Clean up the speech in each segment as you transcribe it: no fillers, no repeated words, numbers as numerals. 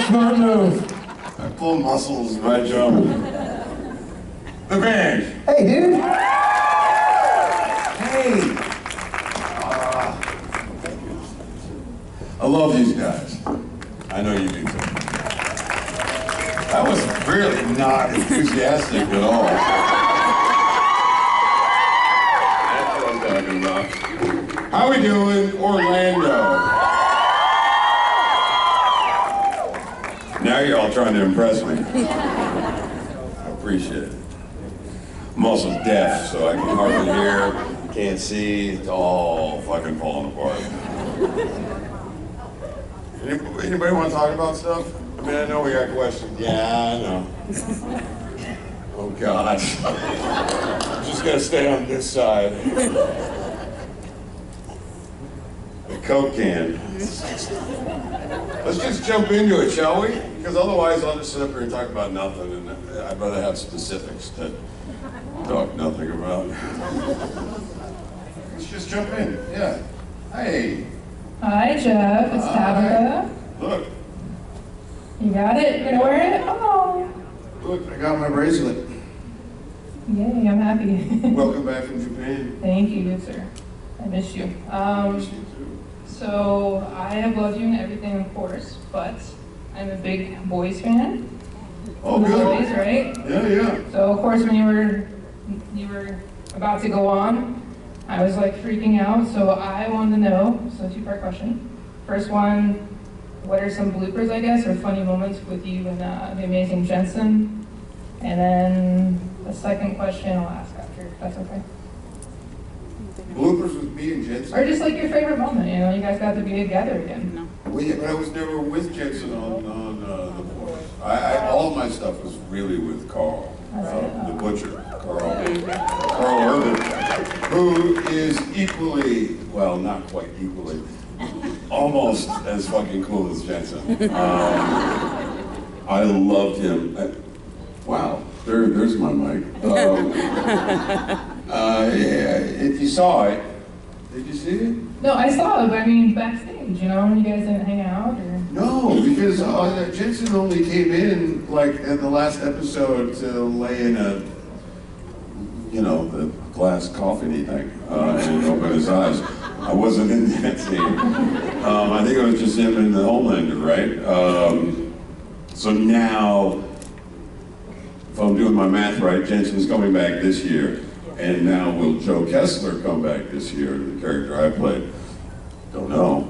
smart move. I pull muscles and I jump. The band. Hey, dude. Hey. I love these guys. I know you do too. That was really not enthusiastic at all. That's what I'm talking about. How we doing, Orlando? Now you're all trying to impress me. I appreciate it. I'm also deaf, so I can hardly hear, can't see, it's all fucking falling apart. Anybody want to talk about stuff? I mean, I know we got questions. Yeah, I know. Oh, God. I'm just going to stay on this side. The Coke can. Let's just jump into it, shall we? Because otherwise I'll just sit up here and talk about nothing, and I'd rather have specifics to talk nothing about. Let's just jump in. Yeah. Hey. Hi, Jeff. It's Tabitha. Look. You got it? You're gonna wear it? Oh. Look, I got my bracelet. Yay, I'm happy. Welcome back from Japan. Thank you, good sir. I missed you. Miss you too. So I have loved you in everything, of course, but I'm a big boys fan. Oh, good. Boys, right? Yeah, yeah. So of course, when you were about to go on, I was like freaking out. So I wanted to know. So two-part question. First one, what are some bloopers, I guess, or funny moments with you and the amazing Jensen? And then the second question I'll ask after, if that's okay. Bloopers with me and Jensen. Or just like your favorite moment, you know, you guys got to be together again. No. Well, yeah, but I was never with Jensen on The Boys. All of my stuff was really with Carl, the butcher, Carl Urban, who is equally, well, not quite equally, almost as fucking cool as Jensen. I loved him. Wow, there's my mic. Yeah, if you saw it, did you see it? No, I saw it, but I mean backstage, you know, you guys didn't hang out or? No, because Jensen only came in like in the last episode to lay in a, you know, the glass coffee thing and open his eyes. I wasn't in that scene. I think it was just him and the Homelander, right? So now, if I'm doing my math right, Jensen's coming back this year. And now will Joe Kessler come back this year, the character I played? Don't know.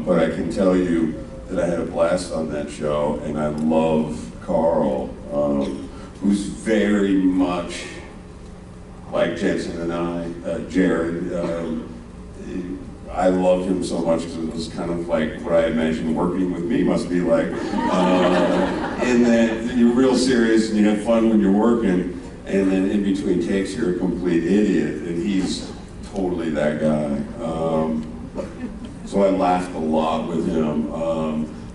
But I can tell you that I had a blast on that show, and I love Carl, who's very much like Jensen and I, Jared. I loved him so much because it was kind of like what I imagine working with me must be like. In that you're real serious and you have fun when you're working, and then in between takes you're a complete idiot, and he's totally that guy. So I laughed a lot with him.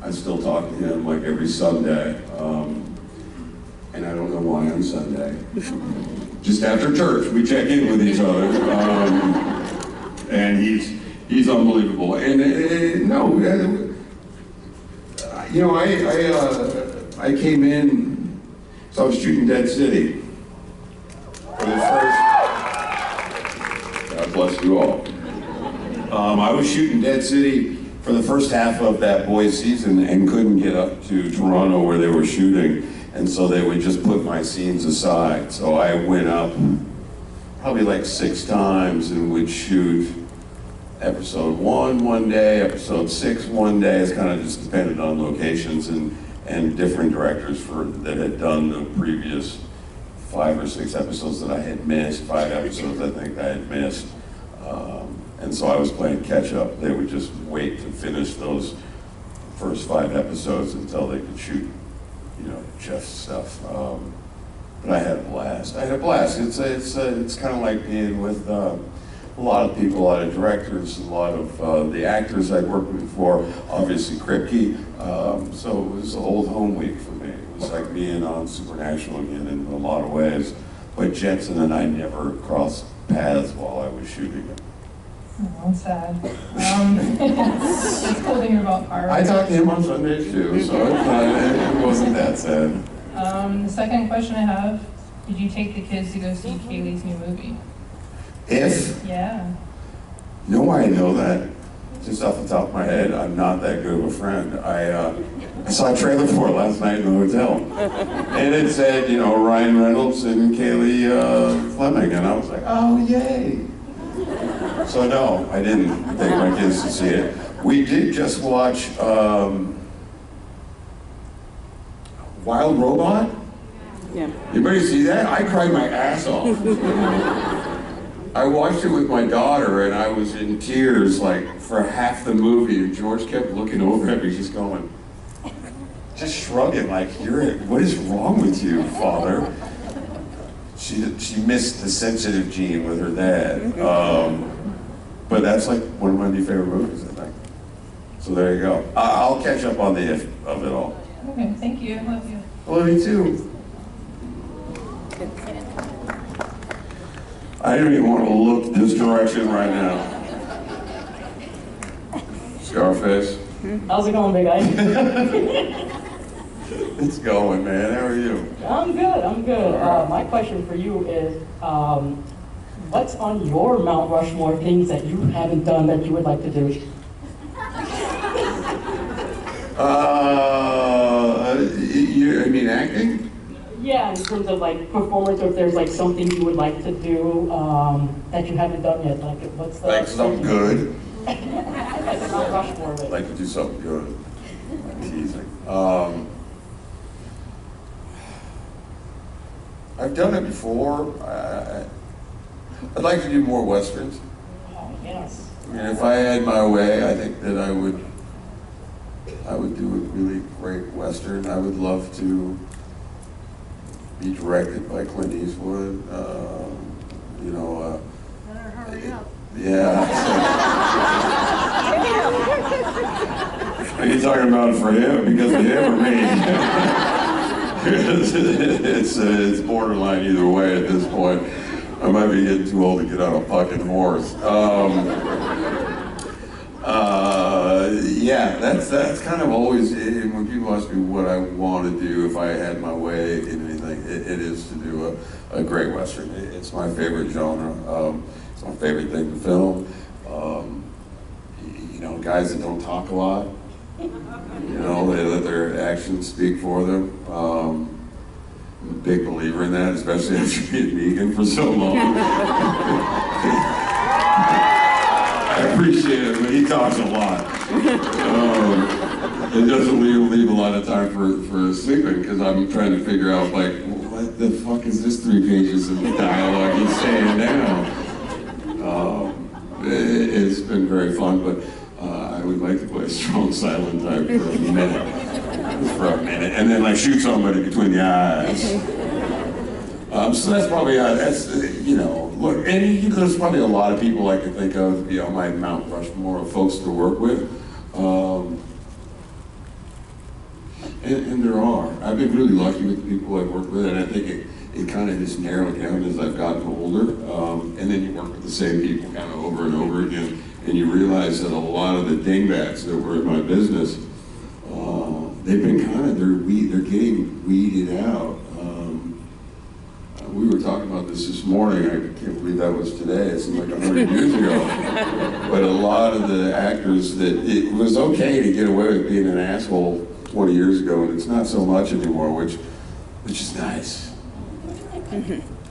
I still talk to him like every Sunday, and I don't know why on Sunday. Just after church, we check in with each other, and he's unbelievable. And no, you know, I came in, so I was shooting Dead City for the first. God bless you all. I was shooting Dead City for the first half of that boys season and couldn't get up to Toronto where they were shooting, and so they would just put my scenes aside. So I went up probably like 6 times and would shoot episode 1 one day, episode 6 one day. It's kind of just depended on locations and different directors that had done the previous 5 or 6 episodes that I had missed, 5 episodes I think I had missed. And so I was playing catch up. They would just wait to finish those first 5 episodes until they could shoot, you know, Jeff's stuff. But I had a blast. It's kind of like being with a lot of people, a lot of directors, a lot of the actors I'd worked with before, obviously Kripke. So it was old home week for me. It was like being on Supernatural again in a lot of ways. But Jensen and I never crossed paths while I was shooting it. Oh, I'm sad. It's cool to hear about car. I talked to him on Sundays too, so it wasn't that sad. The second question I have, did you take the kids to go see Kaylee's new movie? If, Yeah. you know why I know that? Just off the top of my head, I'm not that good of a friend. I saw a trailer for it last night in the hotel. And it said, you know, Ryan Reynolds and Kaylee Fleming, and I was like, oh, yay. So no, I didn't take my kids to see it. We did just watch Wild Robot. Yeah. Anybody see that? I cried my ass off. I watched it with my daughter and I was in tears like for half the movie, and George kept looking over at me just going, just shrugging like, what is wrong with you, father? She missed the sensitive gene with her dad. But that's like one of my new favorite movies, I think. So there you go. I'll catch up on the if of it all. Okay, thank you. I love you. I love you too. I don't even want to look this direction right now. Scarface. How's it going, big guy? It's going, man. How are you? I'm good. My question for you is, what's on your Mount Rushmore things that you haven't done that you would like to do? I mean acting? Yeah, in terms of like performance, or if there's like something you would like to do that you haven't done yet, like what's the... Like something good? Like the Mount Rushmore of it. I'd like to do something good. I'm teasing. I've done it before. I'd like to do more westerns. Oh, yes. I mean, if I had my way, I think that I would do a really great western. I would love to be directed by Clint Eastwood. You know. Better hurry up. Yeah. Are you talking about for him? Because of him or me? It's borderline either way at this point. I might be getting too old to get on a fucking horse. Yeah, that's kind of always, when people ask me what I want to do if I had my way in anything, it is to do a great western. It's my favorite genre. It's my favorite thing to film. You know, guys that don't talk a lot, you know, they let their actions speak for them. I'm a big believer in that, especially after being Negan for so long. I appreciate it, but he talks a lot. It doesn't leave a lot of time for sleeping, because I'm trying to figure out, like, what the fuck is this 3 pages of dialogue he's saying now? It's been very fun, but I would like to play a strong silent type for a minute. And then like shoot somebody between the eyes. So that's probably, you know, look, and there's probably a lot of people I can think of to be on my Mount Rushmore of folks to work with. And there are. I've been really lucky with the people I've worked with, and I think it kind of just narrowed down as I've gotten older. And then you work with the same people kind of over and over again, and you realize that a lot of the dingbats that were in my business, they've been kind of, they're getting weeded out. We were talking about this morning. I can't believe that was today. It seemed like 100 years ago. But a lot of the actors that it was okay to get away with being an asshole 20 years ago, and it's not so much anymore, which is nice.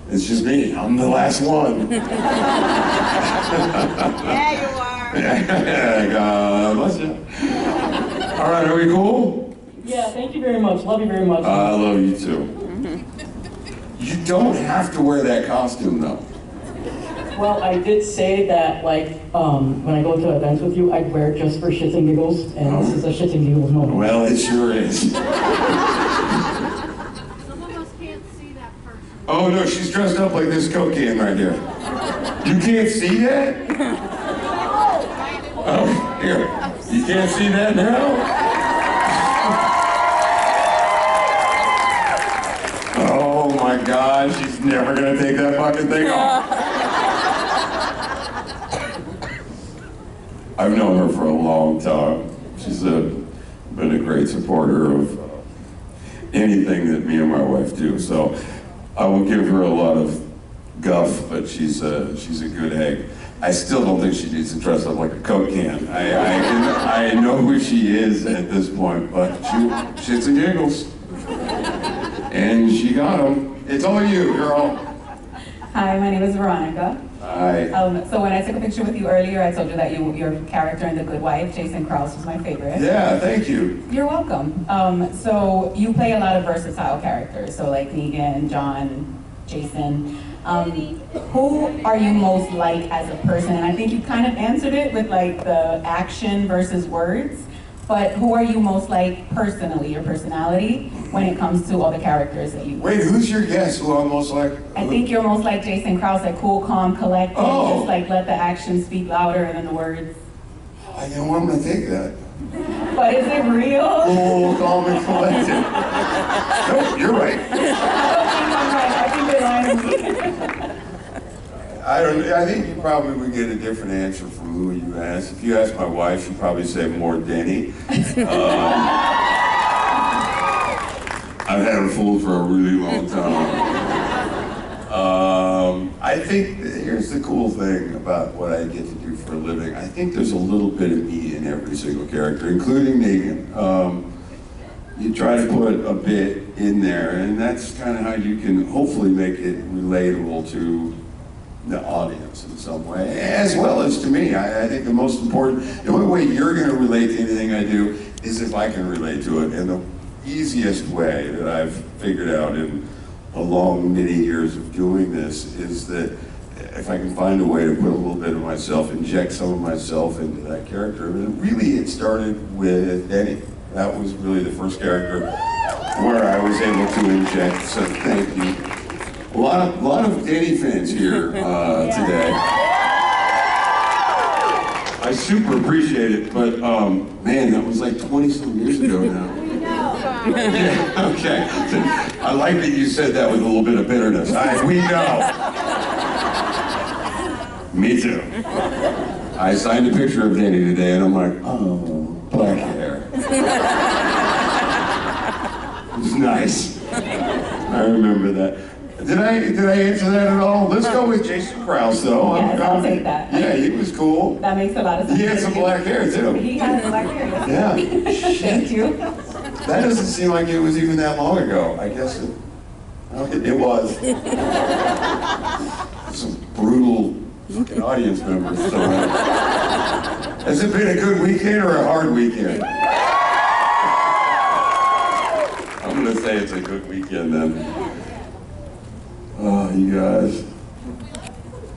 It's just me. I'm the last one. Yeah, you are. God bless you. All right, are we cool? Yeah, thank you very much. Love you very much. I love you too. You don't have to wear that costume though. Well, I did say that, like, when I go to events with you, I'd wear it just for shits and giggles, and this is a shits and giggles moment. Well, it sure is. Some of us can't see that person. Oh no, she's dressed up like this Coke can right here. You can't see that? Oh, here. You can't see that now? Oh my God, she's never gonna take that fucking thing off. I've known her for a long time. She's been a great supporter of anything that me and my wife do. So I will give her a lot of guff, but she's a good egg. I still don't think she needs to dress up like a Coke can. I know who she is at this point, but shits and giggles. And she got them. It's all you, girl. Hi, my name is Veronica. Hi. So when I took a picture with you earlier, I told you that your character in The Good Wife, Jason Krause, was my favorite. Yeah, thank you. You're welcome. So you play a lot of versatile characters, so like Negan, John, Jason. Who are you most like as a person? And I think you kind of answered it with like the action versus words, but who are you most like personally, your personality, when it comes to all the characters that you play? Wait, who's your guess? Who I'm most like? I think you're most like Jason Krause, like cool, calm, collected, just like let the action speak louder than the words. I know I'm gonna take that. But is it real? Cool, calm, and collected. Nope, you're right. I think you're lying to me. I think you probably would get a different answer from who you ask. If you ask my wife, she'd probably say more Denny. I've had her fooled for a really long time. I think here's the cool thing about what I get to do for a living. I think there's a little bit of me in every single character, including Negan. You try to put a bit in there, and that's kind of how you can hopefully make it relatable to the audience in some way, as well as to me. I think the most important, the only way you're going to relate to anything I do is if I can relate to it. And the easiest way that I've figured out in a long many years of doing this is that if I can find a way to put a little bit of myself, inject some of myself into that character. And really it started with Denny. That was really the first character where I was able to inject, so thank you. A lot of Denny fans here today. I super appreciate it, but man, that was like 20-some years ago now. Yeah, okay. I like that you said that with a little bit of bitterness. We know. Me too. I signed a picture of Denny today, and I'm like, oh, black hair. It was nice. I remember that. Did I answer that at all? Let's go with Jason Krause, though. Yes, I'll take that. Yeah, he was cool. That makes a lot of sense. He had some black hair, too. He had black hair, Yeah. Thank you. That doesn't seem like it was even that long ago. I guess it was. Some brutal fucking audience members. So, has it been a good weekend or a hard weekend? I'm gonna say it's a good weekend then. Oh, you guys.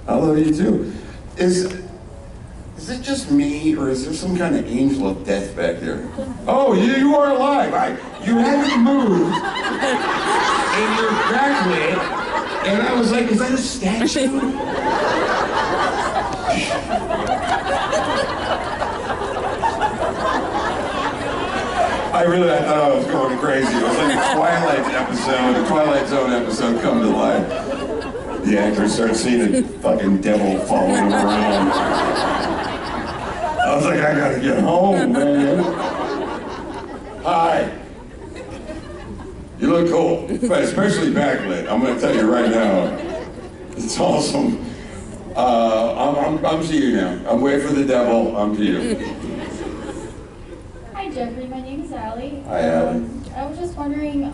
I love you too. Is it just me, or is there some kind of angel of death back there? Oh, you are alive. You haven't moved, and you're backlit, and I was like, is that a statue? I thought I was going crazy. It was like a Twilight Zone episode come to life. The actors started seeing a fucking devil following them around. I was like, I gotta get home, man. Hi. You look cool, but especially backlit. I'm gonna tell you right now, it's awesome. I'm to you now. I'm waiting for the devil. I'm to you. Hi Jeffrey, my name is Allie. Hi, Allie. I was just wondering,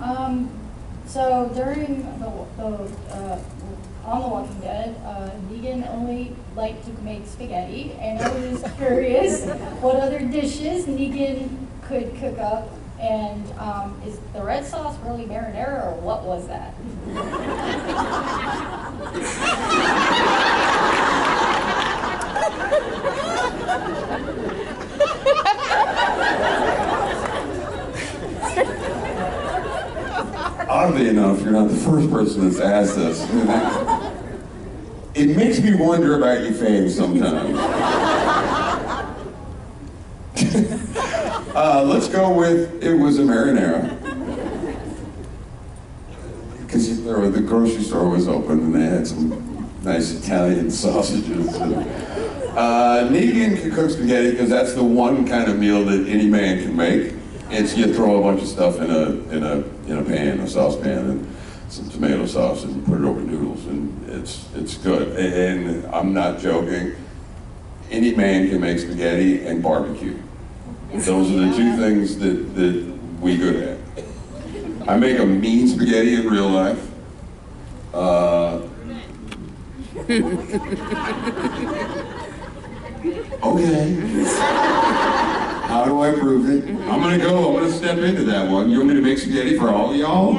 so during on The Walking Dead, Negan only liked to make spaghetti, and I was just curious what other dishes Negan could cook up, and is the red sauce really marinara, or what was that? Oddly enough, you're not the first person that's asked this. It makes me wonder about your fame sometimes. Let's go with, it was a marinara. Because the grocery store was open and they had some nice Italian sausages. Negan can cook spaghetti because that's the one kind of meal that any man can make. It's you throw a bunch of stuff in a pan, a saucepan, and some tomato sauce, and put it over noodles, and it's good. And I'm not joking. Any man can make spaghetti and barbecue. Those are the two things that we good at. I make a mean spaghetti in real life. Okay. How do I prove it? I'm gonna step into that one. You want me to make spaghetti for all of y'all?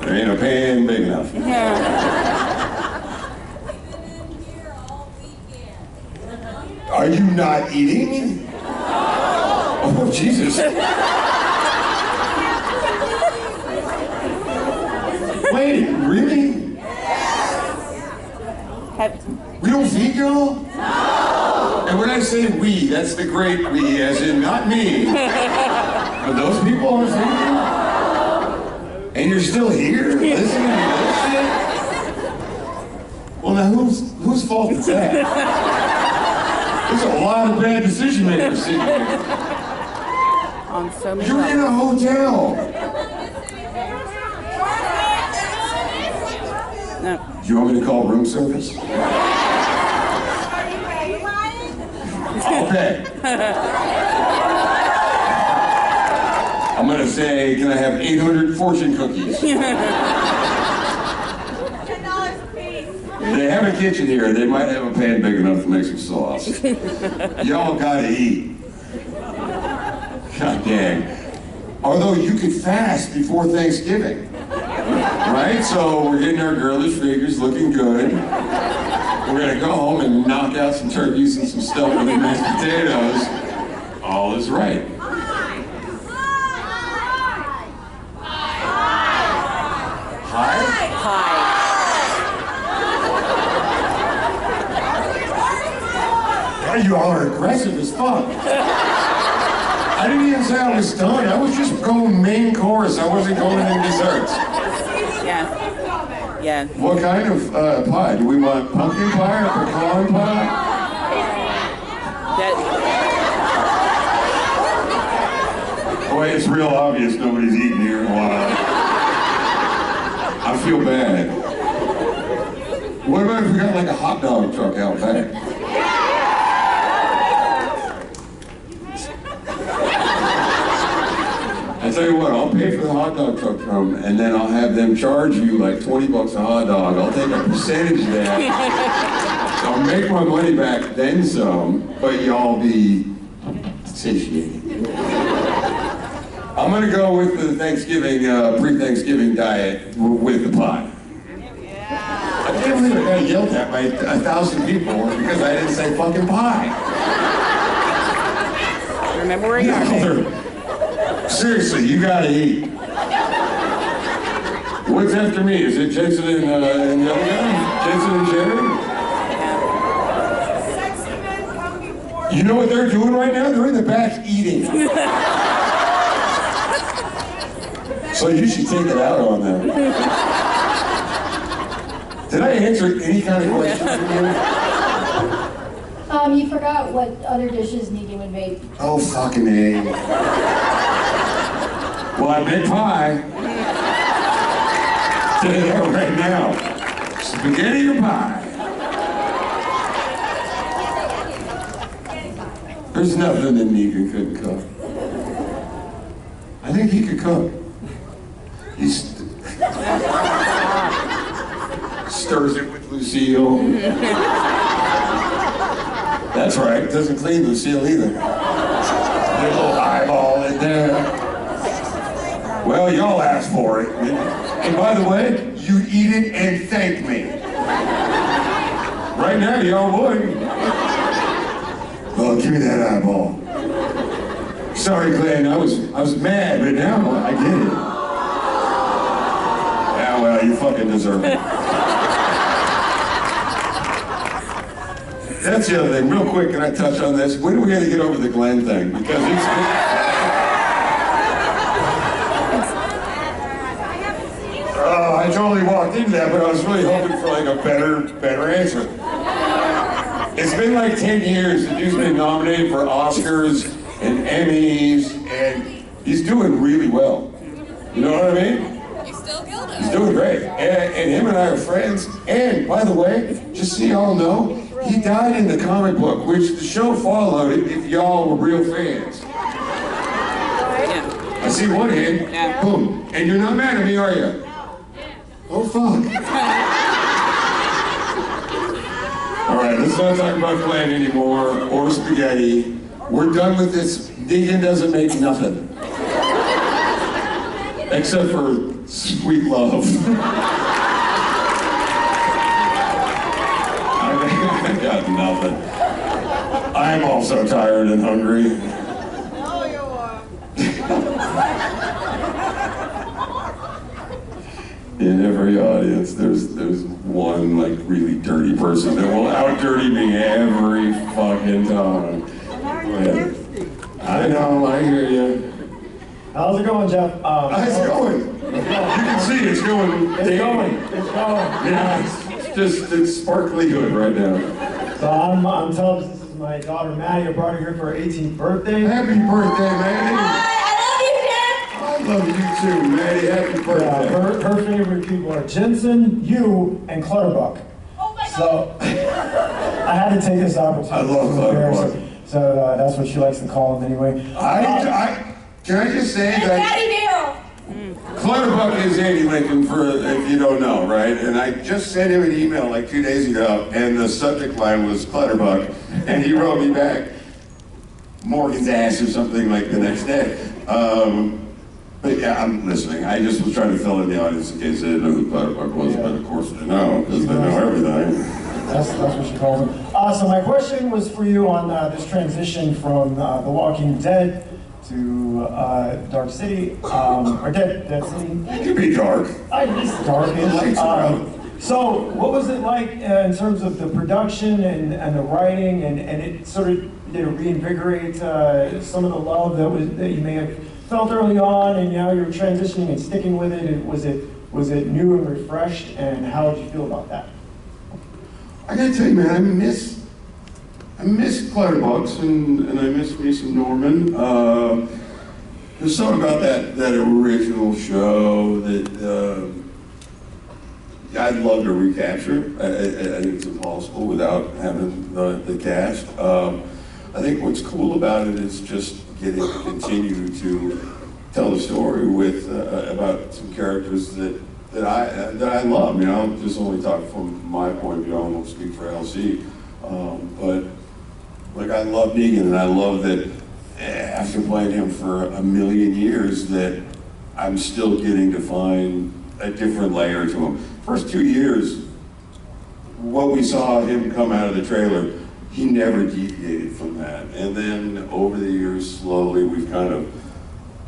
There ain't a pan big enough. Are you not eating? Oh, Jesus. Wait, really? We don't feed y'all? No! And when I say we, that's the great we, as in not me. But those people are feeding? And you're still here listening to this shit? Well, now whose fault is that? There's a lot of bad decision makers sitting here. On so many You're in a hotel. No. Do you want me to call room service? I'll pay. I'm gonna say, can I have 800 fortune cookies? $10 a piece. They have a kitchen here. They might have a pan big enough to make some sauce. Y'all gotta eat. God dang. Although you could fast before Thanksgiving. Right? So we're getting our girlish figures looking good. We're gonna go home and knock out some turkeys and some stuff with mashed potatoes. All is right. Hi? Hi. God, you all are aggressive as fuck. I didn't even say I was done. I was just going main course. I wasn't going in desserts. Yeah. Yeah. What kind of pie? Do we want pumpkin pie or pecan pie? That, Boy, it's real obvious nobody's eating here in a while. I feel bad. What about if we got like a hot dog truck out back? I tell you what, I'll pay for the hot dog truck from, and then I'll have them charge you like 20 bucks a hot dog. I'll take a percentage of that. So I'll make my money back, then some, but y'all be satiated. I'm gonna go with the Thanksgiving, pre-Thanksgiving diet with the pie. I can't believe I got yelled at by 1,000 people because I didn't say fucking pie. remember where you are. Seriously, you gotta eat. What's after me? Is it Jensen and the other guy? Jensen and Jerry? You know what they're doing right now? They're in the back eating. So you should take it out on them. Did I answer any kind of question from you? You forgot what other dishes Negan would make. Oh, fucking A. Well, I made pie. Tell you that right now. Spaghetti or pie? There's nothing that Negan couldn't cook. I think he could cook. He stirs it with Lucille. That's right, doesn't clean Lucille either. Get a little eyeball in there. Well, y'all asked for it. And by the way, you eat it and thank me. Right now, y'all would. Oh, give me that eyeball. Sorry, Glenn, I was mad, but now I get it. Yeah, well, you fucking deserve it. That's the other thing. Real quick, can I touch on this? When are we going to get over the Glenn thing? Because it's... Oh, I totally walked into that, but I was really hoping for like a better answer. It's been like 10 years. The dude's been nominated for Oscars and Emmys, and he's doing really well. You know what I mean? He's doing great. And him and I are friends. And by the way, just so y'all know, he died in the comic book, which the show followed if y'all were real fans. I see one hand. Yeah. Boom. And you're not mad at me, are you? Oh, fuck. All right, let's not talk about Glenn anymore, or spaghetti. We're done with this. Negan doesn't make nothing. Except for sweet love. I got nothing. I'm also tired and hungry. No, you are. In every audience, there's one like really dirty person that will out-dirty me every fucking time. Yeah. I know, I hear you. How's it going, Jeff? How's it going? You can see it's going. It's going. It's going. Yeah, it's sparkly good right now. So I'm telling this is my daughter Maddie. I brought her here for her 18th birthday. Happy birthday, Maddie! I love you too, Maddie. Happy birthday. Yeah, her favorite people are Jensen, you, and Clutterbuck. Oh my So I had to take this opportunity. I love to embarrass her. Clutterbuck. So that's what she likes to call him anyway. Can I just say that Daddy Daryl. Clutterbuck is Andy Lincoln, for if you don't know, right? And I just sent him an email like 2 days ago, and the subject line was Clutterbuck, and he wrote me back, Morgan's ass or something like the next day. But yeah, I'm listening. I just was trying to fill in the audience in case they didn't know who Clutterbuck was, but of course they know, because they know everything. That's what she calls him. So my question was for you on this transition from The Walking Dead to Dark City, or Dead City. It could be dark. It's dark-ish. So what was it like in terms of the production and the writing, and it sort of did it reinvigorate some of the love that you may have felt early on, and now you're transitioning and sticking with it? Was it new and refreshed, and how did you feel about that? I gotta tell you, man, I miss Clutterbucks and I miss me some Norman. There's something about that original show that I'd love to recapture. I think it's impossible without having the cast. I think what's cool about it is just getting to continue to tell a story with about some characters that I love. You know, I'll just only talk from my point of view. I won't speak for LC, but like I love Negan, and I love that after playing him for a million years, that I'm still getting to find a different layer to him. First 2 years, what we saw him come out of the trailer, he never deviated from that. And then over the years, slowly, we've kind of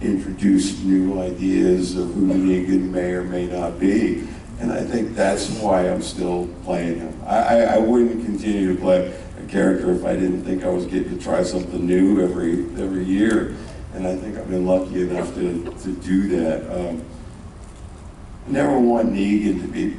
introduced new ideas of who Negan may or may not be. And I think that's why I'm still playing him. I wouldn't continue to play a character if I didn't think I was getting to try something new every year. And I think I've been lucky enough to do that. I never want Negan to be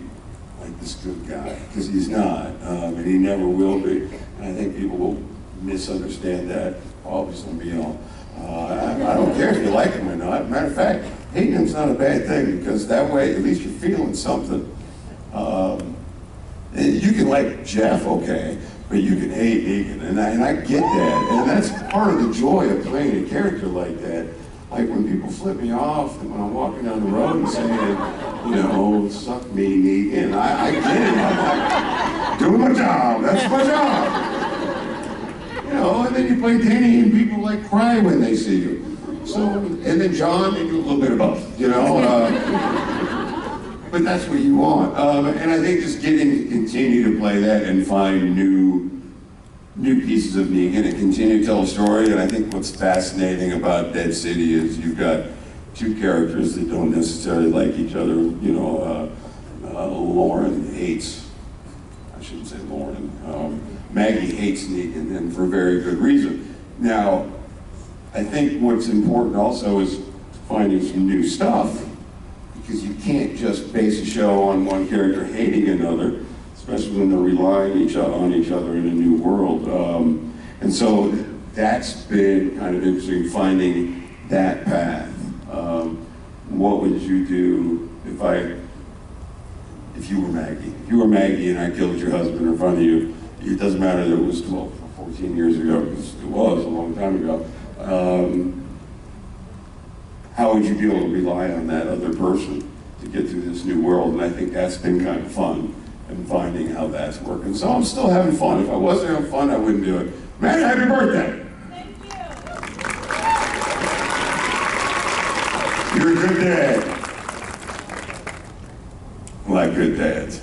like this good guy, because he's not, and he never will be. And I think people will misunderstand that, obviously, beyond. I don't care if you like him or not. Matter of fact, hating him's not a bad thing, because that way, at least you're feeling something. You can like Jeff, okay, but you can hate Negan, and I get that. And that's part of the joy of playing a character like that. Like when people flip me off, and when I'm walking down the road and saying, you know, suck me, Negan, I get it. I'm like, doing my job, that's my job. You know, and then you play Danny and people like cry when they see you. So, and then John, they do a little bit of both, you know. But that's what you want. And I think just getting to continue to play that and find new pieces of Negan and continue to tell a story. And I think what's fascinating about Dead City is you've got two characters that don't necessarily like each other. You know, Lauren hates, I shouldn't say Lauren, Maggie hates Negan, and for very good reason. Now, I think what's important also is finding some new stuff, because you can't just base a show on one character hating another, especially when they're relying on each other in a new world. And so that's been kind of interesting, finding that path. What would you do if you were Maggie? If you were Maggie and I killed your husband in front of you, it doesn't matter that it was 12 or 14 years ago, because it was a long time ago. How would you be able to rely on that other person to get through this new world? And I think that's been kind of fun, and finding how that's working. So I'm still having fun. If I wasn't having fun, I wouldn't do it. Matt, happy birthday! You're a good dad. Like good dads.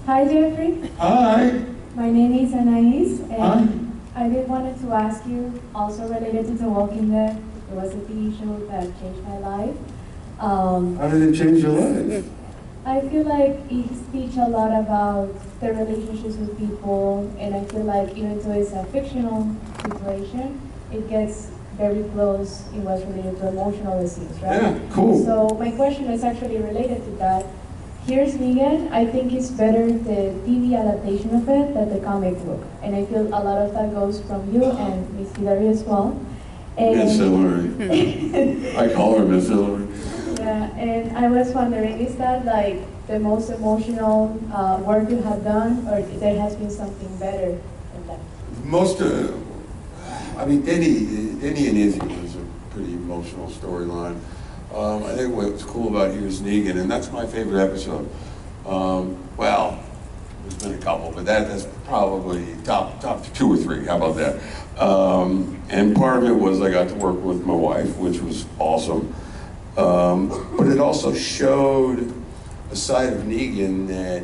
Hi, Jeffrey. Hi. My name is Anais, Hi. and I did wanted to ask you, also related to The Walking Dead. It was a TV show that changed my life. How did it change your life? I feel like it speaks a lot about the relationships with people, and I feel like even though it's a fictional situation, it gets very close in what's related to emotional scenes, right? Yeah, cool. So my question is actually related to that. Here's Negan. I think it's better the TV adaptation of it than the comic book, and I feel a lot of that goes from you and Miss Hillary as well. And Miss Hillary. I call her Miss Hillary. yeah, and I was wondering, is that like the most emotional work you have done, or there has been something better than that? Most, I mean, Denny and Izzy was a pretty emotional storyline. I think what's cool about Here's Negan, and that's my favorite episode. Well, there's been a couple, but that's probably top 2 or 3. How about that? And part of it was I got to work with my wife, which was awesome. But it also showed a side of Negan that,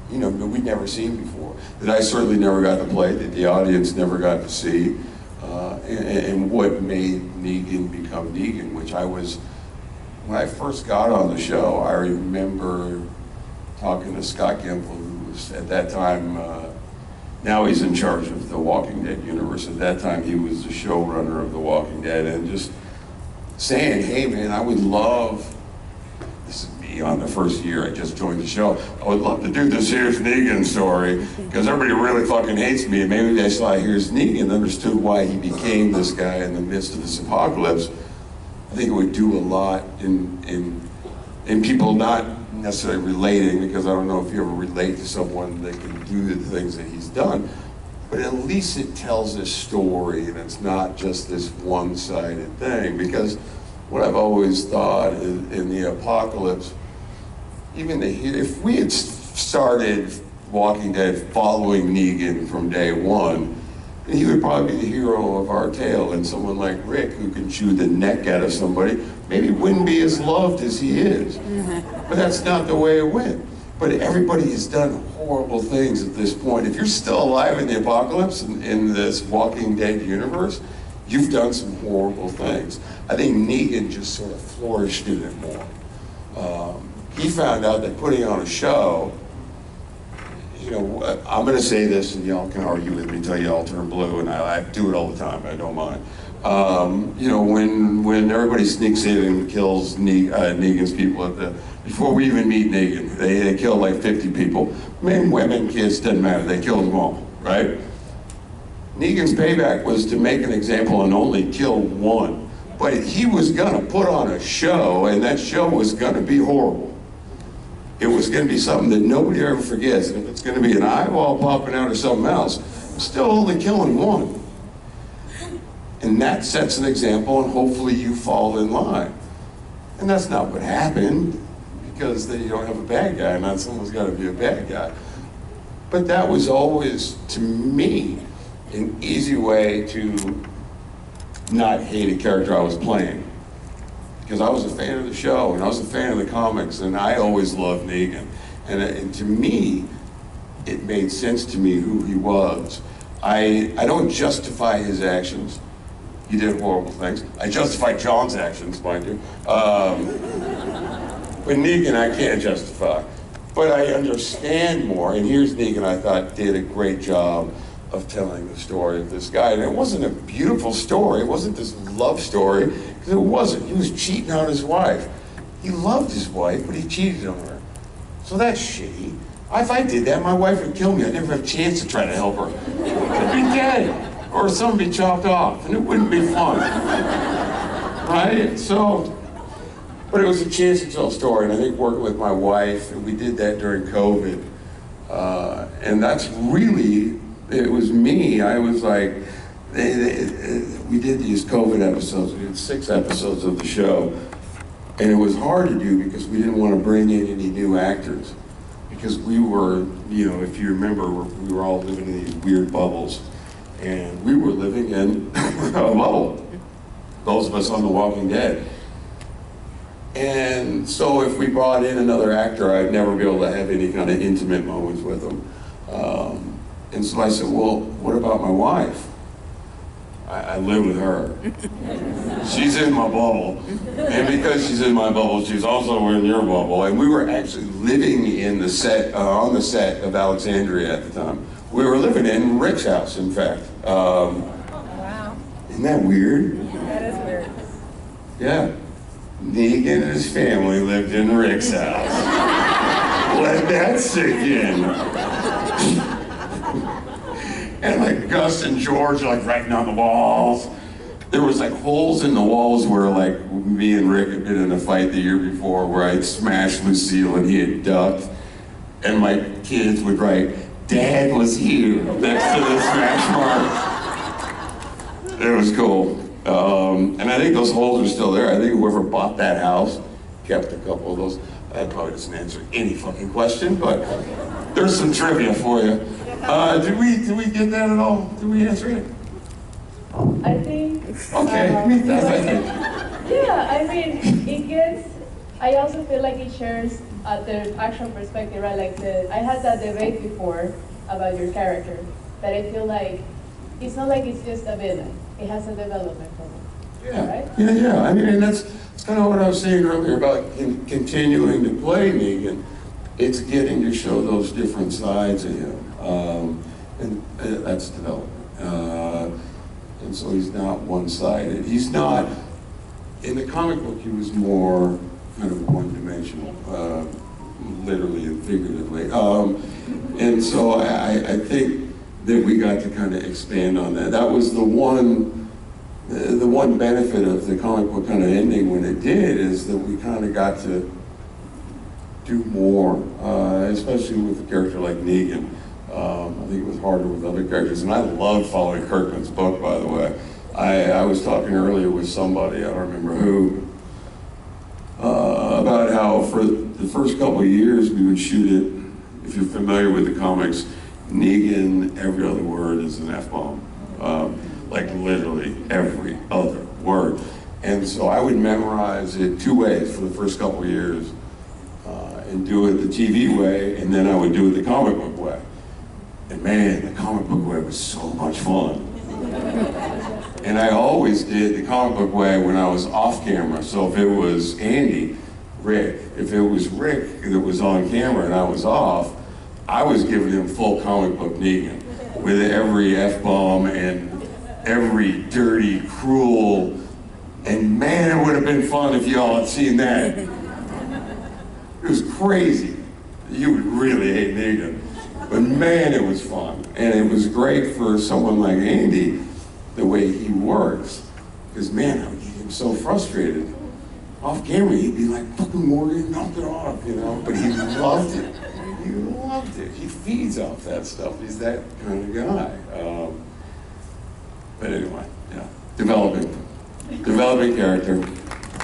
you know, we'd never seen before, that I certainly never got to play, that the audience never got to see, and what made Negan become Negan, which I was, when I first got on the show, I remember talking to Scott Gimple, who was at that time, now he's in charge of the Walking Dead universe. At that time, he was the showrunner of the Walking Dead, and just saying, hey man, I would love, this is me on the first year, I just joined the show, I would love to do this Here's Negan story, because everybody really fucking hates me, and maybe they saw Here's Negan and understood why he became this guy in the midst of this apocalypse. I think it would do a lot in people not necessarily relating, because I don't know if you ever relate to someone that can do the things that he's done, but at least it tells this story, and it's not just this one-sided thing. Because what I've always thought is, in the apocalypse, if we had started Walking Dead following Negan from day one, he would probably be the hero of our tale, and someone like Rick, who can chew the neck out of somebody, maybe wouldn't be as loved as he is. But that's not the way it went. But everybody has done horrible things at this point. If you're still alive in the apocalypse, in this Walking Dead universe, you've done some horrible things. I think Negan just sort of flourished in it more. He found out that putting on a show, you know, I'm going to say this, and y'all can argue with me until y'all turn blue, and I do it all the time, I don't mind. You know, when everybody sneaks in and kills Negan's people before we even meet Negan, they kill like 50 people. Men, women, kids, doesn't matter, they killed them all, right? Negan's payback was to make an example and only kill one. But he was gonna put on a show, and that show was gonna be horrible. It was gonna be something that nobody ever forgets. And if it's gonna be an eyeball popping out or something else, I'm still only killing one. And that sets an example, and hopefully you fall in line. And that's not what happened, because then you don't have a bad guy, and not someone's got to be a bad guy. But that was always, to me, an easy way to not hate a character I was playing. Because I was a fan of the show, and I was a fan of the comics, and I always loved Negan. And to me, it made sense to me who he was. I don't justify his actions. He did horrible things. I justify John's actions, mind you. But Negan, I can't justify. But I understand more, and Here's Negan, I thought, did a great job of telling the story of this guy. And it wasn't a beautiful story. It wasn't this love story, because it wasn't. He was cheating on his wife. he loved his wife, but he cheated on her. So that's shitty. If I did that, my wife would kill me. I'd never have a chance to try to help her. I'd be dead, or something be chopped off, and it wouldn't be fun. Right? So, but it was a chance to tell a story, and I think working with my wife, and we did that during COVID, and that's really, it was me. I was like, we did these COVID episodes. We did 6 episodes of the show, and it was hard to do because we didn't want to bring in any new actors. Because we were, you know, if you remember, we were all living in these weird bubbles. And we were living in a bubble, those of us on The Walking Dead. And so if we brought in another actor, I'd never be able to have any kind of intimate moments with them. And so I said, well, what about my wife? I live with her. She's in my bubble. And because she's in my bubble, she's also in your bubble. And we were actually living in the set, on the set of Alexandria at the time. We were living in Rick's house, in fact. Wow. Isn't that weird? That is weird. Yeah. Negan and his family lived in Rick's house. Let that sink in. And like Gus and George like writing on the walls. There was like holes in the walls where like me and Rick had been in a fight the year before where I'd smashed Lucille and he had ducked. And my kids would write, "Dad was here," next to the smash mark. It was cool. And I think those holes are still there. I think whoever bought that house kept a couple of those. That probably doesn't answer any fucking question, but there's some trivia for you. Did we get that at all? Did we answer it? I think. Okay, yeah, I mean, it gets. I also feel like it shares the action perspective, right? Like I had that debate before about your character, that I feel like it's not like it's just a villain. It has a development for it. Yeah, right? yeah. I mean, and that's kind of what I was saying earlier about continuing to play Negan. It's getting to show those different sides of him, and that's development. And so he's not one-sided. He's not, in the comic book, he was more kind of one-dimensional, literally and figuratively. And so I think that we got to kind of expand on that. That was the one benefit of the comic book kind of ending when it did, is that we kind of got to do more, especially with a character like Negan. I think it was harder with other characters, and I loved following Kirkman's book, by the way. I was talking earlier with somebody, I don't remember who, about how for the first couple of years we would shoot it, if you're familiar with the comics, Negan, every other word is an F-bomb. Like literally every other word. And so I would memorize it 2 ways for the first couple of years, and do it the TV way, and then I would do it the comic book way. And man, the comic book way was so much fun. And I always did the comic book way when I was off camera. So if it was Andy, Rick, if it was Rick that was on camera and I was off, I was giving him full comic book Negan with every F-bomb and every dirty, cruel, and man, it would have been fun if y'all had seen that. It was crazy. You would really hate Negan. But man, it was fun. And it was great for someone like Andy, the way he works. Because man, I would get him so frustrated. Off camera, he'd be like, "Fucking Morgan, knock it off," you know? But he loved it. He loved it. He feeds off that stuff. He's that kind of guy. But anyway, yeah. Developing character.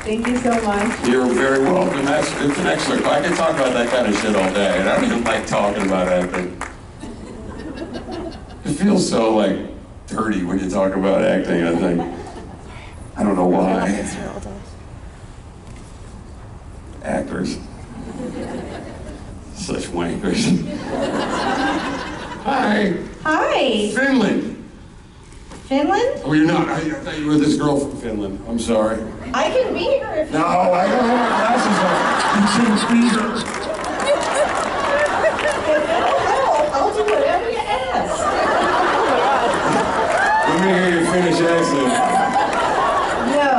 Thank you so much. You're very welcome. It's an excellent. I can talk about that kind of shit all day, and I don't even like talking about acting. It feels so like dirty when you talk about acting, I think. I don't know why. Actors. Such wankers. Hi. Hi. Finland. Finland? Oh, you're not. I thought you were this girl from Finland. I'm sorry. I can be here if No, I don't have my glasses on. You shouldn't be here. I'll do whatever you ask. Let me hear your Finnish accent. No.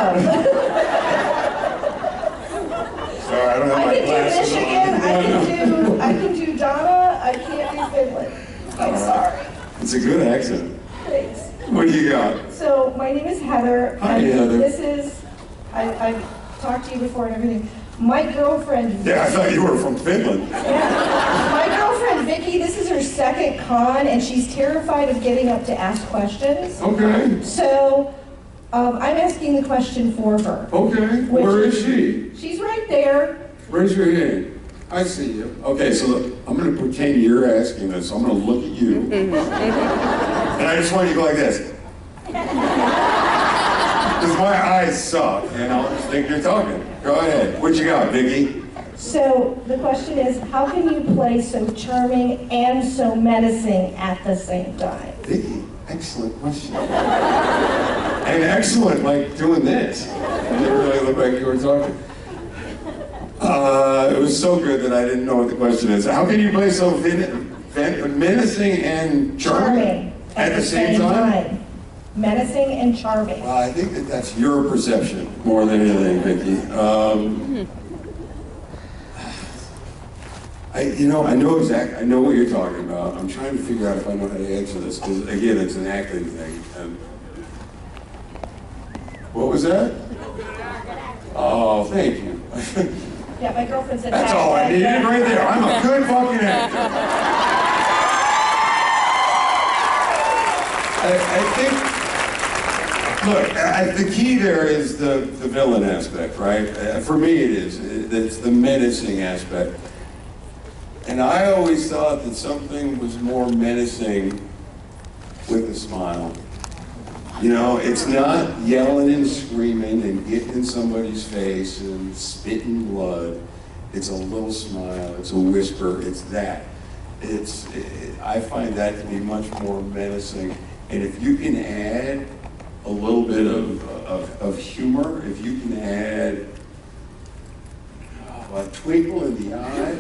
I can't do Finland. I'm sorry. It's a good accent. Thanks. What do you got? So my name is Heather. Hi, and Heather. This is, I've talked to you before and everything. My girlfriend. Yeah, I thought you were from Finland. Yeah. My girlfriend Vicky, this is her second con, and she's terrified of getting up to ask questions. Okay. So I'm asking the question for her. Okay. Where is she? She's right there. Raise your hand. I see you. Okay, so look, I'm going to pretend you're asking this. I'm going to look at you. And I just want you to go like this. Because my eyes suck, and I'll just think you're talking. Go ahead. What you got, Vicky? So the question is, how can you play so charming and so menacing at the same time? Vicky, excellent question. And excellent, like doing this. You didn't really look like you were talking. It was so good that I didn't know what the question is. How can you play so menacing and charming at the same time? Menacing and charming. Well, I think that that's your perception more than anything, Vicky. I know what you're talking about. I'm trying to figure out if I know how to answer this, because again, it's an acting thing. What was that? Oh, thank you. Yeah, my girlfriend said That's all I needed right there. I'm a good fucking actor. I think, look, the key there is the villain aspect, right? For me it is. It's the menacing aspect. And I always thought that something was more menacing with a smile. You know, it's not yelling and screaming and getting in somebody's face and spitting blood. It's a little smile, it's a whisper, it's that. I find that to be much more menacing. And if you can add a little bit of humor, if you can add a twinkle in the eye,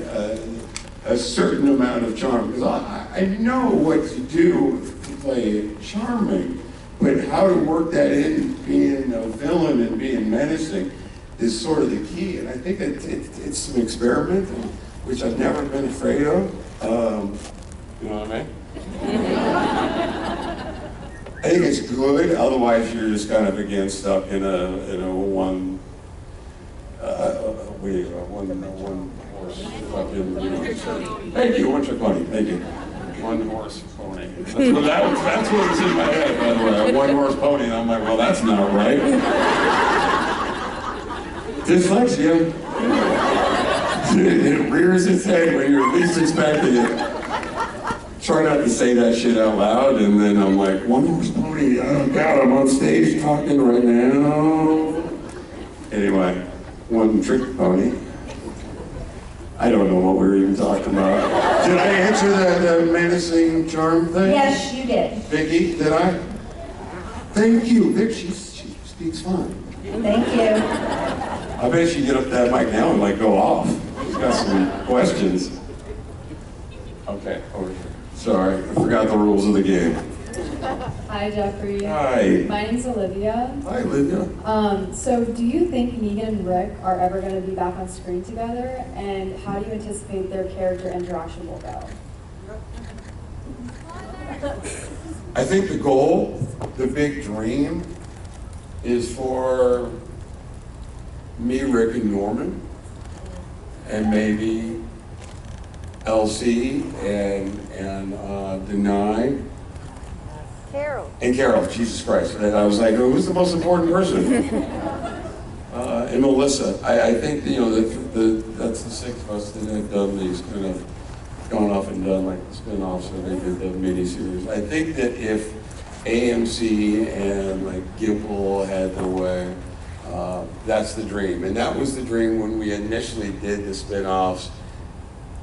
a certain amount of charm, because I know what to do to play charming. But how to work that in, being a villain and being menacing, is sort of the key. And I think it's some experimenting, which I've never been afraid of. You know what I mean? I think it's good. Otherwise, you're just kind of again stuck in a one horse fucking. Thank you, one trick pony. Thank you. One horse pony. That's what was in my head, by the way. One horse pony, and I'm like, well, that's not right. Dyslexia. It rears its head when you're least expecting it. Try not to say that shit out loud, and then I'm like, one horse pony. Oh God, I'm on stage talking right now. Anyway, one trick pony. I don't know what we were even talking about. Did I answer the menacing charm thing? Yes, you did. Vicky, did I? Thank you. Vic, she speaks fine. Thank you. I bet she get up to that mic now and like go off. She's got some questions. Okay, over here. Sorry, I forgot the rules of the game. Hi, Jeffrey. Hi. My name's Olivia. Hi, Olivia. So do you think Negan and Rick are ever going to be back on screen together? And how do you anticipate their character interaction will go? I think the goal, the big dream, is for me, Rick, and Norman, and maybe LC and Denai. Carol. And Carol, Jesus Christ. And I was like, who's the most important person? And Melissa. I think, you know, that's the six of us that have done these kind of gone off and done like the spin-offs, or they did the miniseries. I think that if AMC and like Gimple had their way, that's the dream. And that was the dream when we initially did the spin-offs.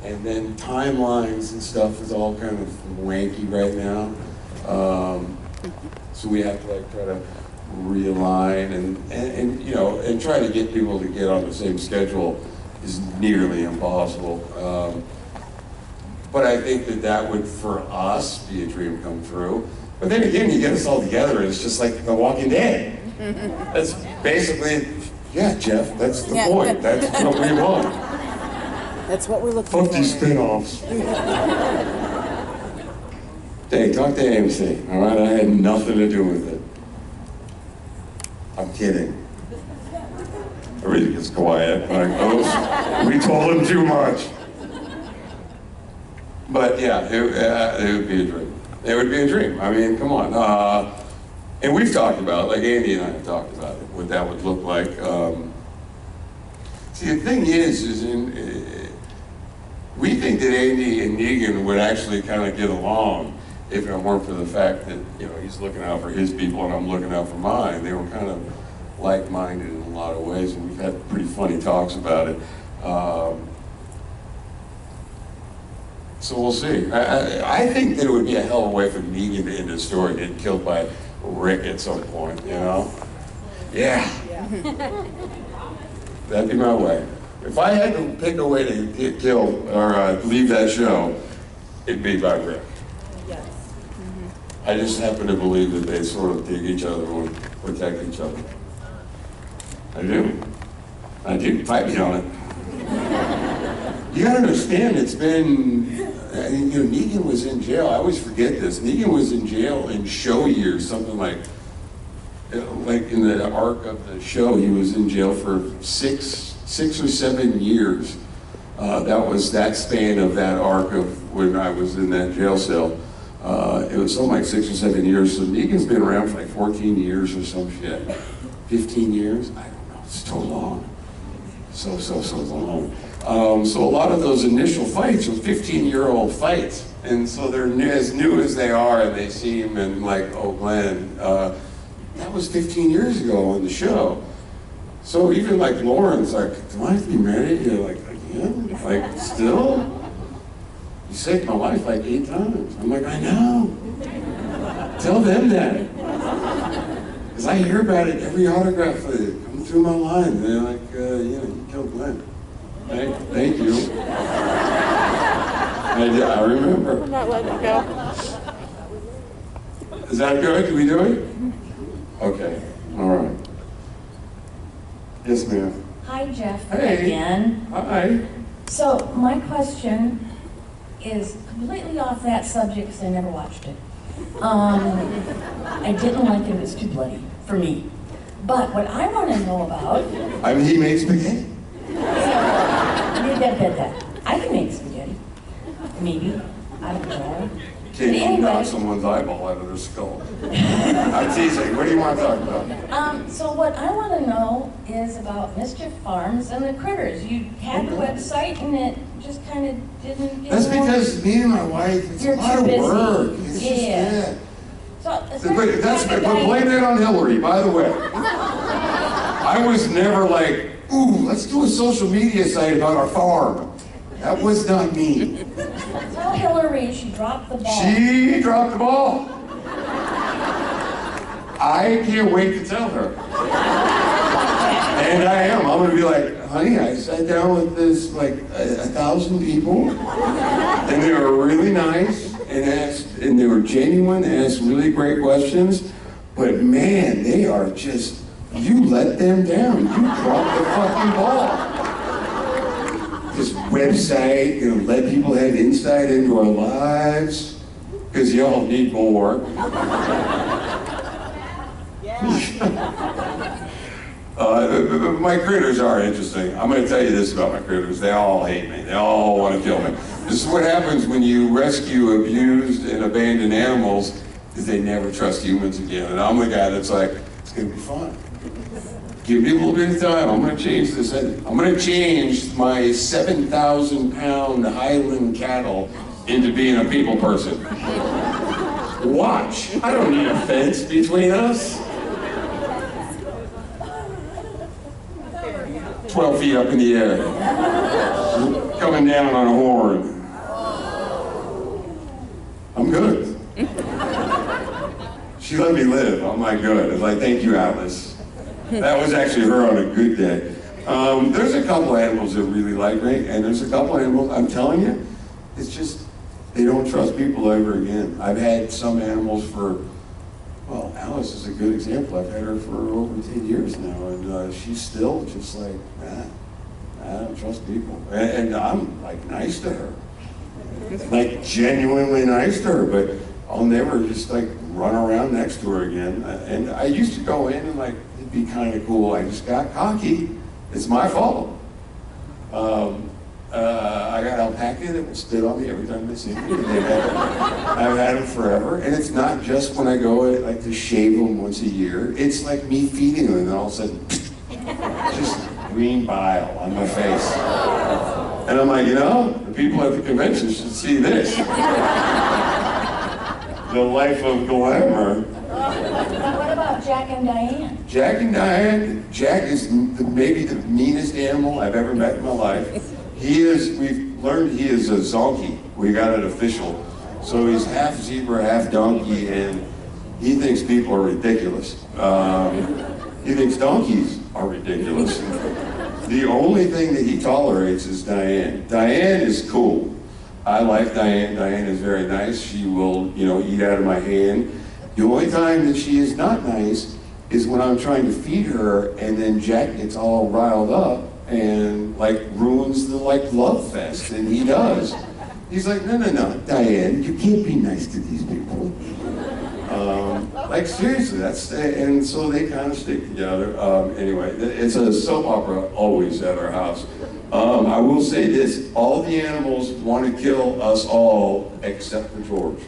And then timelines and stuff is all kind of wanky right now. So we have to like try to realign and you know, and try to get people to get on the same schedule is nearly impossible. But I think that would, for us, be a dream come true. But then again, you get us all together and it's just like The Walking Dead. That's basically, yeah, Jeff, that's the point. That's what we want. That's what we're looking Fuck for. these spinoffs. Hey, talk to AMC, all right? I had nothing to do with it. I'm kidding. Everything gets quiet. Like, oops, we told him too much. But yeah, it would be a dream. It would be a dream. I mean, come on. And we've talked about, like Andy and I have talked about it, what that would look like. See, the thing is we think that Andy and Negan would actually kind of get along if it weren't for the fact that, you know, he's looking out for his people and I'm looking out for mine. They were kind of like-minded in a lot of ways, and we've had pretty funny talks about it. So we'll see. I think that it would be a hell of a way for Negan to end his story, getting killed by Rick at some point, you know? Yeah. That'd be my way. If I had to pick a way to get killed or leave that show, it'd be by Rick. Yes. I just happen to believe that they sort of dig each other and protect each other. I do. I do. Fight me on it. You gotta understand, it's been, you know, Negan was in jail. I always forget this. Negan was in jail in show years, something like in the arc of the show, he was in jail for six or 7 years. That was that span of that arc of when I was in that jail cell. It was something like 6 or 7 years. So Negan's been around for like 14 years or some shit. 15 years? I don't know. It's so long. So long. So a lot of those initial fights are 15-year-old fights. And so they're as new as they are, and they seem and like, oh, Glenn, that was 15 years ago on the show. So even like Lauren's like, do I have to be married? You're like, again? Like, still? You saved my life like 8 times. I'm like, I know. Tell them that. Because I hear about it every autograph that comes through my line. They're like, you know, you killed Glenn. Thank you. I remember. I'm not letting it go. Is that good? Can we do it? Okay. All right. Yes, ma'am. Hi, Jeff. Hey. Again. Hi. So my question is completely off that subject because I never watched it. I didn't like it. It was too bloody for me. But what I want to know about. I mean, he makes spaghetti. I can make spaghetti. Maybe. I don't know. Can you knock someone's eyeball out of their skull? I'm teasing. What do you want to talk about? So what I want to know is about Mischief Farms and the critters. You had the website and it just kind of didn't get That's because me and my wife, it's a lot of work. It's just that. But blame that on Hillary, by the way. I was never like, ooh, let's do a social media site about our farm. That was not me. Tell Hillary she dropped the ball. She dropped the ball. I can't wait to tell her. And I am. I'm going to be like, honey, I sat down with this, like, 1,000 people, and they were really nice, and they were genuine, and asked really great questions, but man, they are just, you let them down. You dropped the fucking ball. This website, you know, let people have insight into our lives, because y'all need more. My critters are interesting. I'm going to tell you this about my critters. They all hate me. They all want to kill me. This is what happens when you rescue abused and abandoned animals, is they never trust humans again. And I'm the guy that's like, it's going to be fun. Give me a little bit of time. I'm going to change this. I'm going to change my 7,000-pound Highland cattle into being a people person. Watch. I don't need a fence between us. 12 feet up in the air. Coming down on a horn. I'm good. She let me live. I'm like, good. It's like, thank you, Atlas. That was actually her on a good day. There's a couple animals that really like me, and there's a couple animals, I'm telling you, it's just, they don't trust people ever again. I've had some animals for, well, Alice is a good example. I've had her for over 10 years now, and she's still just like, nah. I don't trust people. And I'm like nice to her. Like genuinely nice to her, but I'll never just like run around next to her again. And I used to go in and like, it'd be kind of cool. I just got cocky. It's my fault. I got alpaca that will spit on me every time they see me. I've had them forever. And it's not just when I go like to shave them once a year. It's like me feeding them and all of a sudden, just green bile on my face. And I'm like, you know, the people at the convention should see this. The life of glamour. What about Jack and Diane? Jack and Diane, Jack is maybe the meanest animal I've ever met in my life. We've learned he is a zonkey. We got it official. So he's half zebra, half donkey, and he thinks people are ridiculous. He thinks donkeys are ridiculous. The only thing that he tolerates is Diane. Diane is cool. I like Diane. Diane is very nice. She will, you know, eat out of my hand. The only time that she is not nice is when I'm trying to feed her and then Jack gets all riled up and like ruins the like love fest, and he does. He's like, no, Diane, you can't be nice to these people. Like seriously, and so they kind of stick together. Anyway, it's a soap opera always at our house. I will say this, all the animals want to kill us all except for George.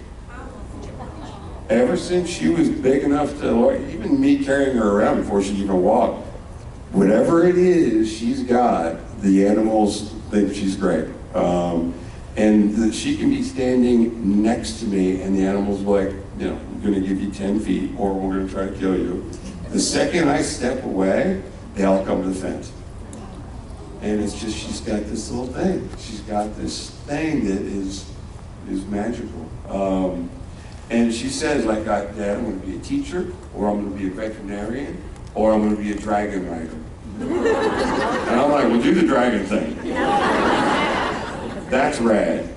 Ever since she was big enough to, even me carrying her around before she even walked, whatever it is she's got, the animals think she's great. She can be standing next to me and the animals will like, you know, we're gonna give you 10 feet or we're gonna try to kill you. The second I step away, they all come to the fence. And it's just, she's got this little thing. She's got this thing that is magical. And she says, like, Dad, I'm gonna be a teacher, or I'm gonna be a veterinarian, or I'm gonna be a dragon rider. And I'm like, well, do the dragon thing. That's rad.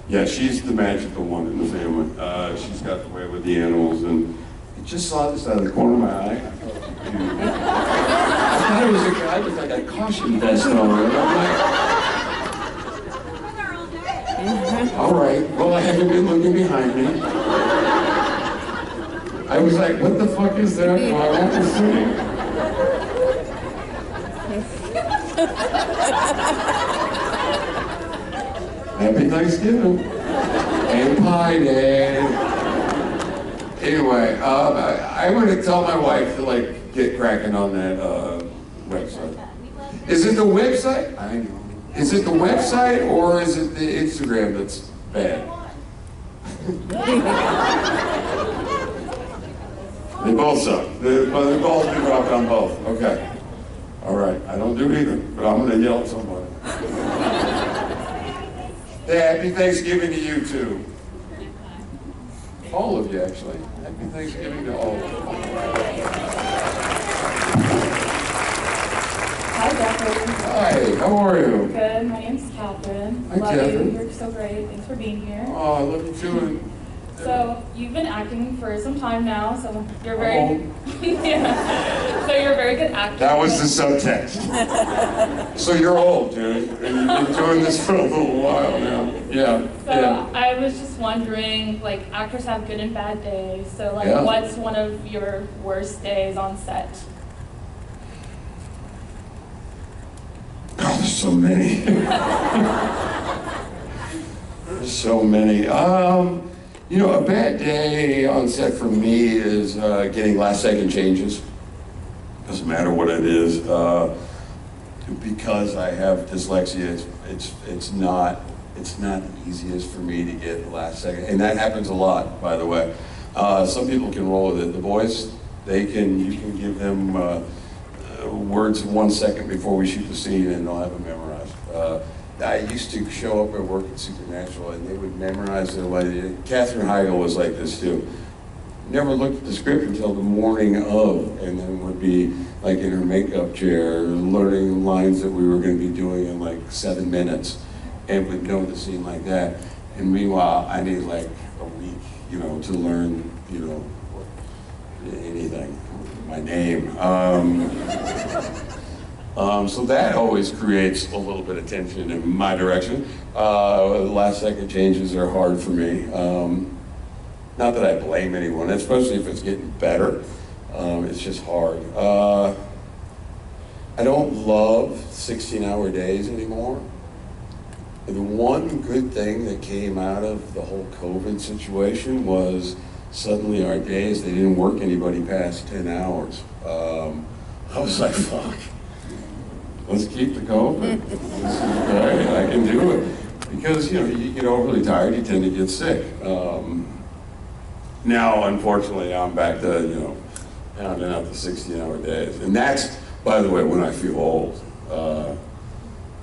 Yeah, she's the magical one in the family. She's got the way with the animals, and I just saw this out of the corner of my eye. I thought it was a guy with like a caution vest on, and I'm like, all right, well, I haven't been looking behind me. I was like, what the fuck is that? Oh, I want to see. Happy Thanksgiving. And Pie Day. Anyway, I'm going to tell my wife to like get cracking on that website. Is it the website? I know. Is it the website or is it the Instagram that's bad? They both suck. The balls be dropped on both. Okay. All right. I don't do either, but I'm going to yell at somebody. Hey, happy Thanksgiving to you too. All of you, actually. Happy Thanksgiving to all of you. Hi, Jeffrey. Hi, how are you? Good. My name's Catherine. Hi, Love Catherine. you. You're so great. Thanks for being here. Oh, I love you too. So you've been acting for some time now, so you're very yeah. So you're a very good actor. That was the subtext. So you're old, dude, and you've been doing this for a little while now. Yeah. So Yeah. I was just wondering, like, actors have good and bad days. So like, Yeah. what's one of your worst days on set? Oh, there's so many. There's so many. You know, a bad day on set for me is getting last-second changes. Doesn't matter what it is. Because I have dyslexia, it's not the easiest for me to get the last second, and that happens a lot, by the way. Some people can roll with it. The boys, you can give them words 1 second before we shoot the scene, and they'll have them memorized. I used to show up at work at Supernatural, and they would memorize their lines. Katherine Heigl was like this too. Never looked at the script until the morning of, and then would be like in her makeup chair, learning lines that we were going to be doing in like 7 minutes, and would know the scene like that. And meanwhile, I need like a week, you know, to learn, you know, anything, my name. So that always creates a little bit of tension in my direction. Last second changes are hard for me. Not that I blame anyone, especially if it's getting better. It's just hard. I don't love 16-hour days anymore. The one good thing that came out of the whole COVID situation was suddenly our days, they didn't work anybody past 10 hours. I was like, fuck, let's keep the COVID. This is great, I can do it. Because, you know, you get overly tired, you tend to get sick. Now, unfortunately, I'm back to, you know, pounding out the 16-hour days. And that's, by the way, when I feel old.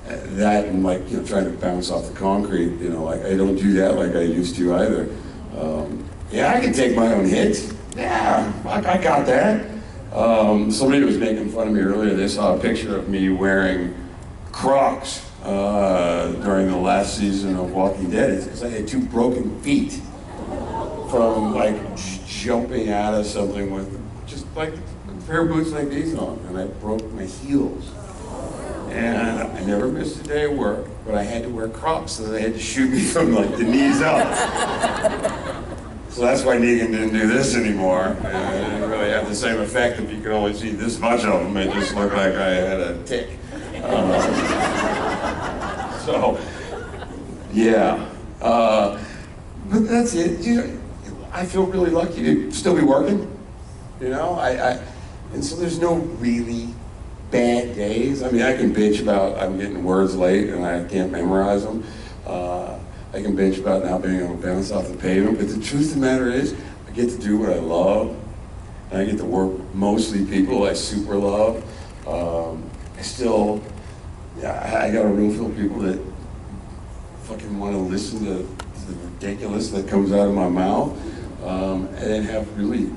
That and like, you know, trying to bounce off the concrete, you know, like I don't do that like I used to either. Yeah, I can take my own hits. Yeah, I got that. Somebody was making fun of me earlier. They saw a picture of me wearing Crocs during the last season of Walking Dead. It's because I had 2 broken feet from like jumping out of something with just like a pair of boots like these on, and I broke my heels. And I never missed a day of work, but I had to wear Crocs, so they had to shoot me from like the knees up. So that's why Negan didn't do this anymore. And it didn't really have the same effect if you could only see this much of them. It just looked like I had a tick. So, yeah. But that's it. You know, I feel really lucky to still be working. You know, and so there's no really bad days. I mean, I can bitch about I'm getting words late and I can't memorize them. I can bitch about not being able to bounce off the pavement, but the truth of the matter is, I get to do what I love, and I get to work mostly people I super love. I got a room full of people that fucking want to listen to the ridiculous that comes out of my mouth, and then have really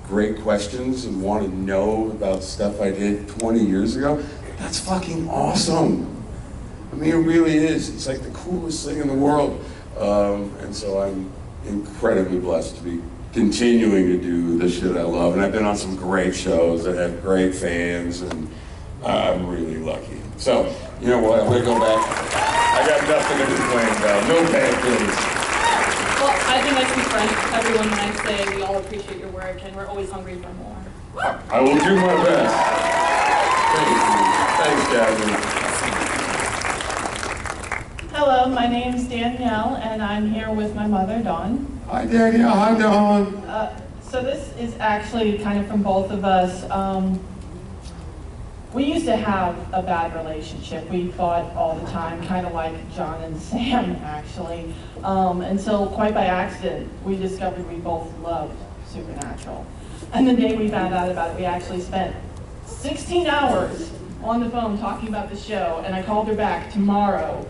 great questions and want to know about stuff I did 20 years ago. That's fucking awesome. I mean, it really is. It's like the coolest thing in the world. And so I'm incredibly blessed to be continuing to do the shit I love. And I've been on some great shows that have great fans, and I'm really lucky. So, you know what, I'm gonna go back. I got nothing to complain about. No bad things. Well, I think I speak for everyone when I say we all appreciate your work and we're always hungry for more. I will do my best. Thank you. Thanks, Jasmine. Hello, my name is Danielle, and I'm here with my mother, Dawn. Hi, Danielle. Hi, Dawn. So this is actually kind of from both of us. We used to have a bad relationship. We fought all the time, kind of like John and Sam, actually. Until quite by accident, we discovered we both loved Supernatural. And the day we found out about it, we actually spent 16 hours on the phone talking about the show, and I called her back tomorrow,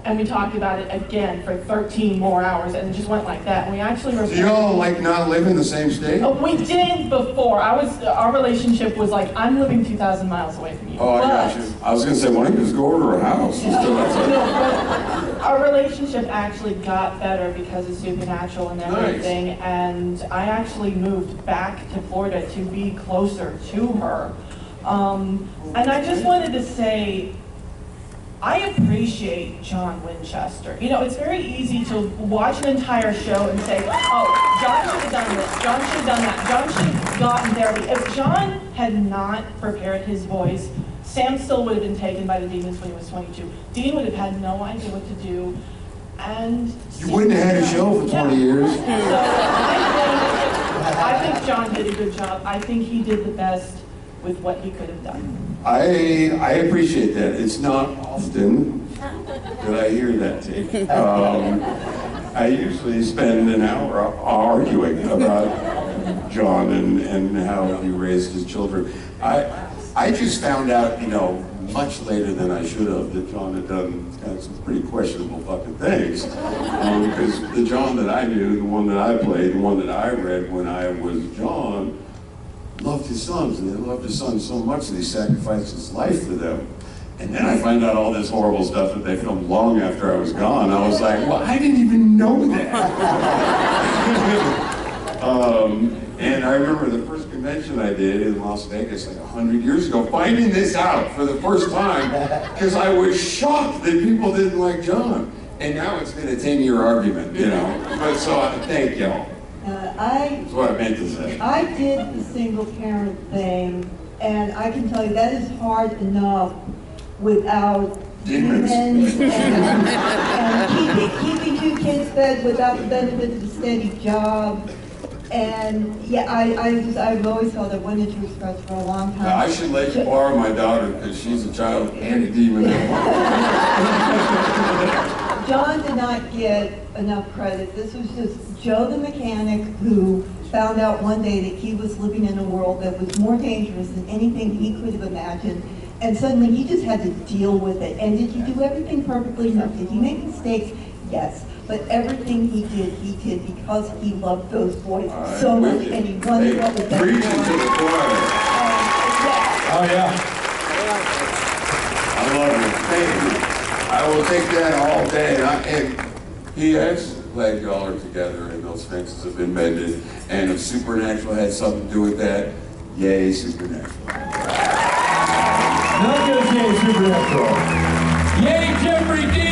and we talked about it again for 13 more hours, and it just went like that. And we actually were— So you all like not live in the same state? We did before. Our relationship was like, I'm living 2,000 miles away from you. Oh, I got you. I was going to say, why don't you just go over to her house? Our relationship actually got better because of Supernatural and everything, nice. And I actually moved back to Florida to be closer to her. And I just wanted to say, I appreciate John Winchester. You know, it's very easy to watch an entire show and say, oh, John should have done this, John should have done that, John should have gotten therapy. If John had not prepared his voice, Sam still would have been taken by the demons when he was 22. Dean would have had no idea what to do. And you wouldn't have had a show for 20 years. So I think John did a good job. I think he did the best with what he could have done. I appreciate that. It's not often that I hear that take. I usually spend an hour arguing about John and how he raised his children. I just found out, you know, much later than I should have, that John had done kind of some pretty questionable fucking things. Because the John that I knew, the one that I played, the one that I read when I was John, loved his sons, and he loved his sons so much that he sacrificed his life for them. And then I find out all this horrible stuff that they filmed long after I was gone. I was like, well, I didn't even know that. And I remember the first convention convention I did in Las Vegas like 100 years ago, finding this out for the first time, because I was shocked that people didn't like John. And now it's been a 10-year argument, you know. But so, thank y'all. That's what I meant to say. I did the single parent thing, and I can tell you that is hard enough without Demons. And keeping 2 kids fed without the benefit of a steady job. And yeah, I've always felt I wanted to express for a long time. Now, I should let you borrow my daughter because she's a child and a demon. John did not get enough credit. This was just Joe the mechanic who found out one day that he was living in a world that was more dangerous than anything he could have imagined. And suddenly he just had to deal with it. And did he do everything perfectly? No. Did he make mistakes? Yes. But everything he did because he loved those boys so much, and he wanted what was best for them. Preaching to the choir. Oh, yeah. I love it. Thank you. I will take that all day. And P.S. Glad y'all are together and those fences have been mended. And if Supernatural had something to do with that, yay, Supernatural. Not just yay, Supernatural. Yay, Jeffrey D.